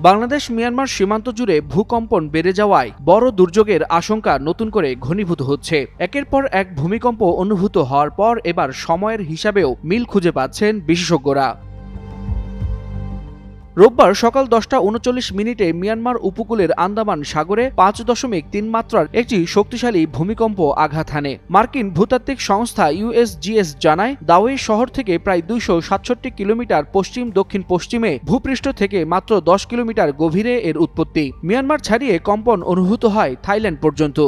Bangladesh Myanmar সীমান্ত জুড়ে ভূকম্পন বেড়ে যাওয়ায় বড় দুর্যোগের আশঙ্কা নতুন করে ঘনীভূত হচ্ছে। একের পর এক ভূমিকম্প অনুভূত হওয়ার পর এবার সময়ের হিসাবেও মিল খুঁজে পাচ্ছেন বিশেষজ্ঞরা। রোববার সকাল 10:39 মিয়ানমার উপকূলের আন্দামান সাগরে 5.3 মাত্রার একটি শক্তিশালী ভূমিকম্প আঘাত হানে। মার্কিন ভূতাত্ত্বিক সংস্থা USGS জানায়, দাওয়াই শহর থেকে প্রায় 267 কিলোমিটার পশ্চিম দক্ষিণ পশ্চিমে ভূপৃষ্ঠ থেকে মাত্র 10 কিলোমিটার গভীরে এর উৎপত্তি। মিয়ানমার ছাড়িয়ে কম্পন অনুভূত হয় থাইল্যান্ড পর্যন্ত।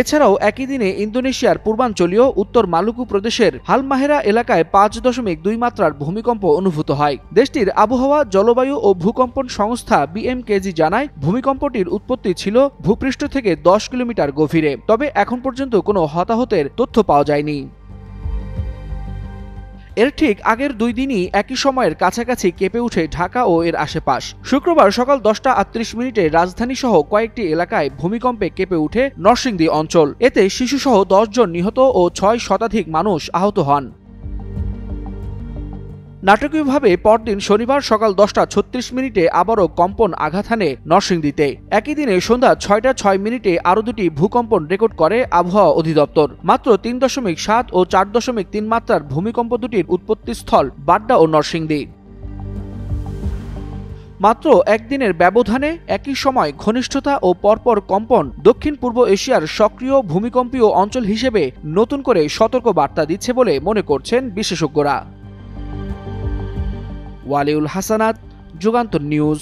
এছাড়াও একই দিনে ইন্দোনেশিয়ার পূর্বাঞ্চলীয় উত্তর মালুকু প্রদেশের হালমাহেরা এলাকায় 5.2 মাত্রার ভূমিকম্প অনুভূত হয়। দেশটির আবহাওয়া, জলবায়ু ও ভূকম্পন সংস্থা BMKG জানায়, ভূমিকম্পটির উৎপত্তি ছিল ভূপৃষ্ঠ থেকে 10 কিলোমিটার গভীরে। তবে এখন পর্যন্ত কোনো হতাহতের তথ্য পাওয়া যায়নি। এর ঠিক আগের 2 দিনই একই সময়ের কাছাকাছি কেঁপে ওঠে ঢাকা ও এর আশেপাশ। শুক্রবার সকাল 10:38 রাজধানী সহ কয়েকটি এলাকায় ভূমিকম্পে কেঁপে ওঠে নরসিংদী অঞ্চল। এতে শিশুসহ 10 জন নিহত ও 6 শতাধিক মানুষ আহত হন। নাটকীয়ভাবে পরদিন শনিবার সকাল 10:36 আবারও কম্পন আঘাত হানে নরসিংদীতে। একই দিনে সন্ধ্যা 6:06 আরও 2টি ভূকম্পন রেকর্ড করে আবহাওয়া অধিদপ্তর। মাত্র 3.7 ও 4.3 মাত্রার ভূমিকম্প দুটির উৎপত্তিস্থল বাড্ডা ও নরসিংদী। মাত্র একদিনের ব্যবধানে একই সময় ঘনিষ্ঠতা ও পরপর কম্পন দক্ষিণ পূর্ব এশিয়ার সক্রিয় ভূমিকম্পীয় অঞ্চল হিসেবে নতুন করে সতর্ক বার্তা দিচ্ছে বলে মনে করছেন বিশেষজ্ঞরা। ওয়ালিউল হাসানাত, যুগান্তর নিউজ।